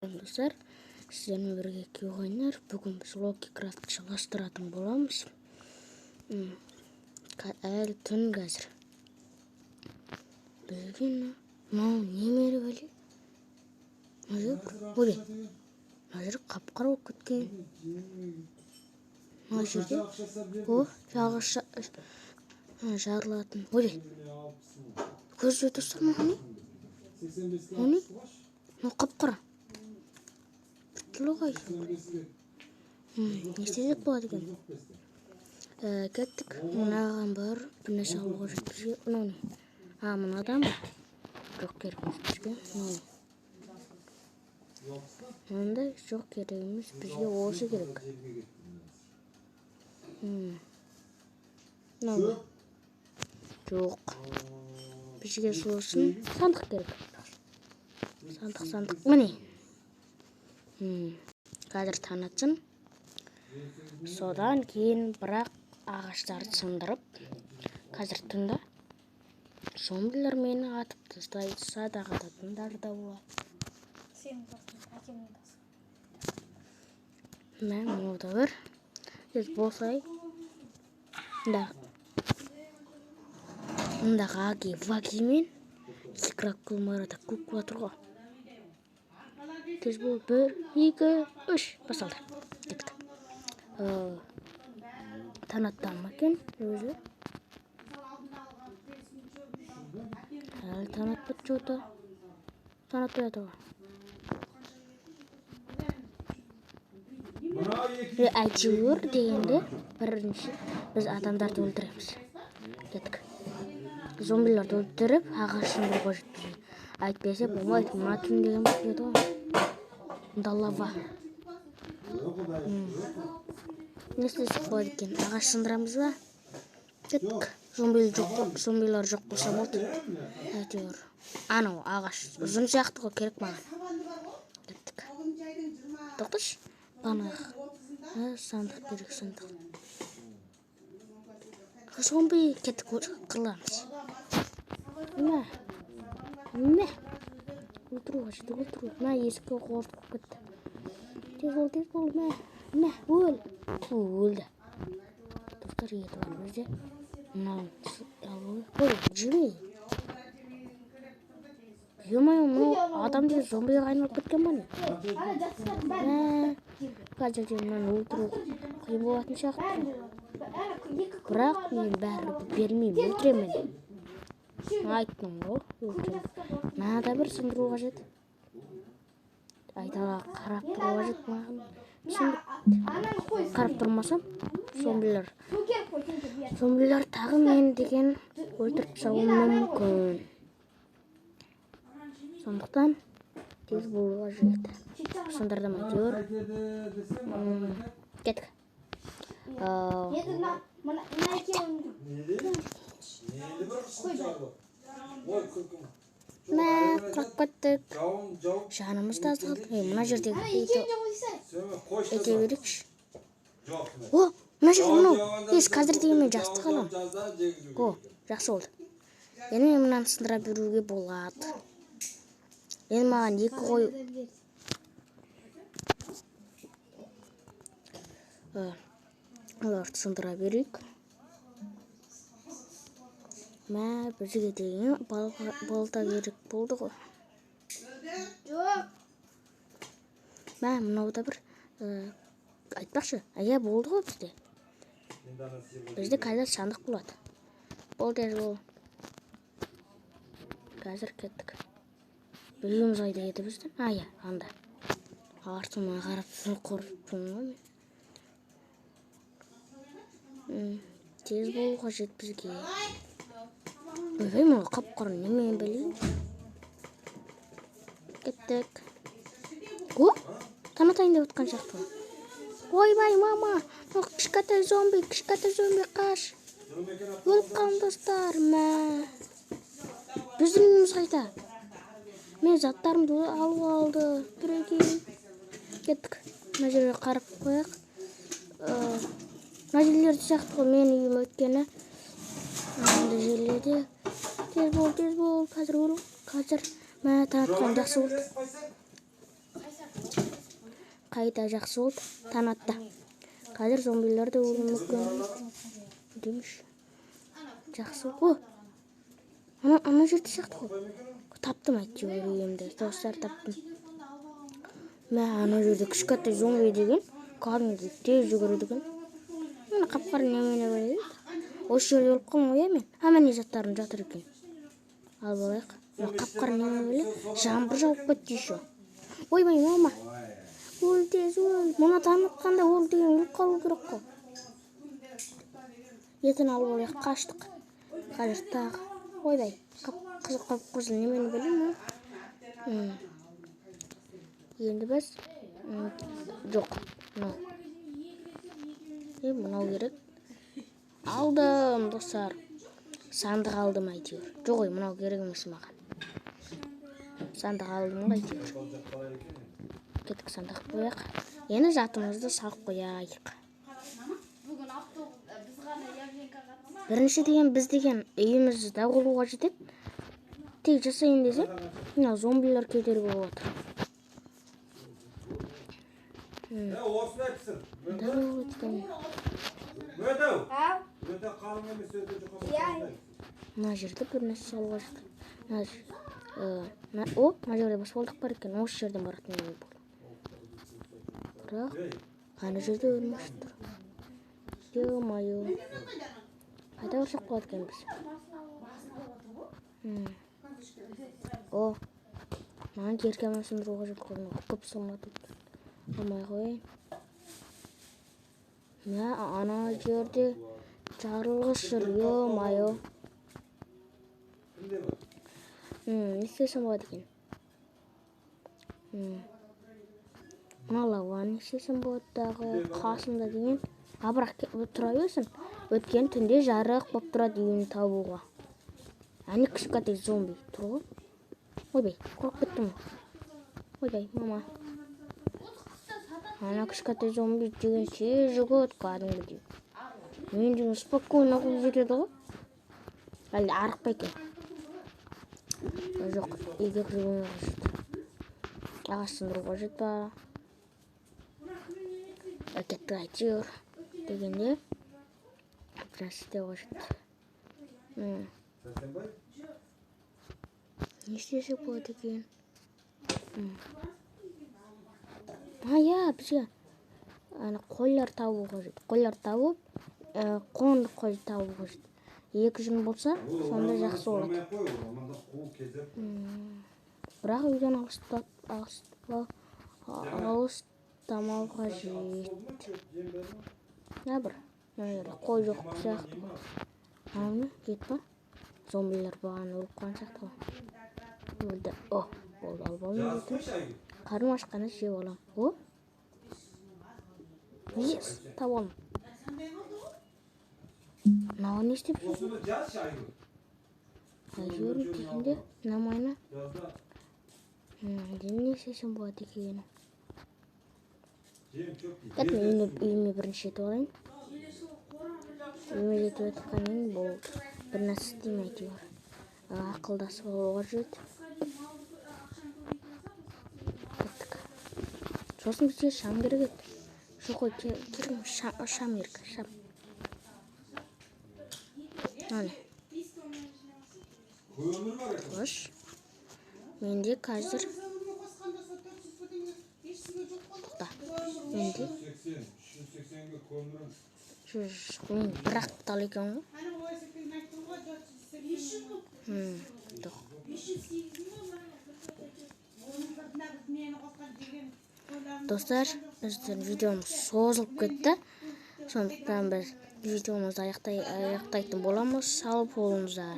Достар, сіздермен бірге күйеу ойнар. Бүгін біз Логикрафтты жалғастыратын боламыз. Әлі түн қазір. Білген мынау немері бәле? Мына жер қап-қара болып кеткен. Мына жерде жалғыз жарылатын. Көз өтістір маған не? Мынау қап-қара. Логай. Не істесек болады екен? Кеттік. Мынаған бар. Bir нәрсе алуға жеткізген. Мынау не? Мынадан ба? Жоқ керек емес бізге. Мынандай жоқ керек емес. Бізге осы керек. Мынау жоқ. Бізге сосын сандық керек. Сандық. Міне. Қазір танытсын. Содан кейін бірақ ағаштарды сындырып, қазір түнді зомбилер мені атып тастайды, садақ ататындар да болады. Мынау да бар. Біз болсай, мұндағы аги-ваги мен Скраккл марата кукла тұрға. Тез бол, 1, 2, 3 басалды. Кеттік. Танаттан макен өзі. Әлі танат бұт жоты. Танат өйті ғой. Әйтеуір дегенде бірінші біз адамдарды өлтіреміз. Кеттік. Зомбиларды өлтіріп, ағашын бұруға жетпейді. Айтпесе болмайды. Мына түн деген бұл еді ғой. Мұнда лава. Не істесек болады екен? Ағаш сындырамыз ба? Кеттік. Зомбилар жоқ болса болды. Әйтеуір. Анау ағаш ұзын сияқты ғой, керек маған. Кеттік. Тоқташ. Банағы. Сандық керек, сандық. Зомби. Кеттік, қырыламыз. Мә. Өлтіруға жеді, өлтіру. Мә, есікке қорып кетті. Тез бол, мә, өл. Өлді. Достар, еті бар бізде. Мынау, жемей. Емайым, мынау адам деген зомбиға айналып кеткен ба не? Мә, қазірде мынаны өлтіру қиын болатын сияқты. Бірақ мен бәрі бермеймін, өлтіремін. Айттым ғой, өлтіремін. Мынада бір сындыру қажет. Айдаға қарап тұру қажет маған. Қарап тұрмасам, зомбилар тағы мен деген өлтіріп салуы мүмкін. Сондықтан тез болуға қажет. Сындырдым әйтеуір. Кеттік. Мә, құрап кеттік. Жанымыз да азалды. Мына жердегі ете берекші. Мына жер мынау. Қазір деген мен жастық алам. Жақсы болды. Енді мен мынаны сындыра беруге болады. Енді маған 2 қой. Оларды сындыра берейік. Мә, бізге деген балта керек болды ғой. Мә, мынау да бір айтпақшы, болды ғой бізде. Бізде қазір сандық болады. Болды, бол. Қазір кеттік. Үйіміз айда еді біздің. Анда. Артыма қарап қорқыппын ғой. Тез болуға жет бізге. Ойбай, мұны қап-қара немен білейін. Кеттік. Танатайын деп отқан сияқты. Ойбай, мама, кішкентай зомби қаш. Өліп қалың достар. Мә. Біздің үйіміз қайда? Мен заттарымды алып алды. Бірегейін. Кеттік. Мына жерге қарап қояқ. Мына жерлерді сияқты ғой мен үйім өткені. Мынды жерлерде. Тез бол. Қазір өлу. Қазір Мә, таратқан жақсы болды. қайта жақсы болды. Таң атты. Қазір зомбилер де өлуі мүмкін. Демеш. Жақсы. О! Ана жерде сияқты ғой. Таптым әйтеуір үйімді. Достар таптым. Ана жерде кішкентай зомби деген кәдімгідей тез жүгіреді екен. Мына қап-қара немене бар еді. Осы жерде өліп қалмын ғой мен. Міне заттарым жатыр екен. Ал болайық. Мына қап-қара немене бар. Жаңбыр жауып кетті еще. Ойбай, мама. Ол тез өл. Мұны танытқанда ол деген өліп қалу керек қой. Етін алып олайық, қаштық. Қазір тағы. Ойбай, қызыл немене білем ма? Енді біз жоқ. Мынау керек. Алдым, достар. Сандық алдым әйтеуір. Жоқ ой, мынау керек емес маған. Сандық алдым әйтеуір. Кеттік сандық қояйық. Енді затымызды салып қояйық. Бірінші деген біз деген үйімізді дағылуға жетеді. Тек жасайын десем, мына зомбилер кедергі болып отыр. Осыны айтсын. Мына жерде бір нәрсе салуға жетеді. Мына жерде баспалдақ бар екен. Осы жерден баратын еді бұл. Бірақ, ана жерде өлмеш тұр. Ё-майо. Қайда барсақ болады екен біз? Маған керкемін сындыруға жетіп қойдым. Көп сылмады. Алмай қойын. Ана жерде жарылғыш жүр. Ё-майо. Не істесем болады екен? Мына лаваны істесем болады дағы қасымда деген. Бірақ тұра берсін. Өткен түнде жарық болып тұрады үйін табуға. Әне кішкентай зомби тұр ғой. Ойбай, қорқып кеттім. Ойбай, мама. Ана кішкентай зомби деген тез жүгіреді кәдімгідей. Мен деген спокойно қуып жетеді ғой. Әлде арық па екен? Жоқ, егер жүргенге қажет. Ағаш сындыруға қажет па? Әкетті әйтеуір дегенде біраз істеу қажет. Не істесек болады екен? Бізге қойлар табу қажет. Қойлар табып, қоңды қой табу қажет. 2 жүн болса, сонда жақсы болады. Бірақ үйден алыстамау қажет. Бір қой жоқ сияқты. Аны кет па? Зомбилер баған өліп қан сияқты ғой. Өлді. Болды, албауым етін. Қарым ашқаны жеп алам. Ес, табалым. Мынау не істеп жүрсің? Әйтеуір дегенде намайна. Не істесем болады екені? Үйіме бірінші жетіп алайын. Үйіме жетіп өтіп болды. Бір нәрсе істеймін әйтеуір. Ақылдасып алуға жүреді. Кеттік. Сосын бізге шам керек еді. Жоқ ой, керім шам ерік. Шам. Аны. Қош. Менде қазір. Тоқта. Менде. Мен бір-ақ тал екен ғой. Достар, біздің видеомыз созылып кетті. Сондықтан біз видеомызды аяқтайтын боламыз. Сау болыңыздар.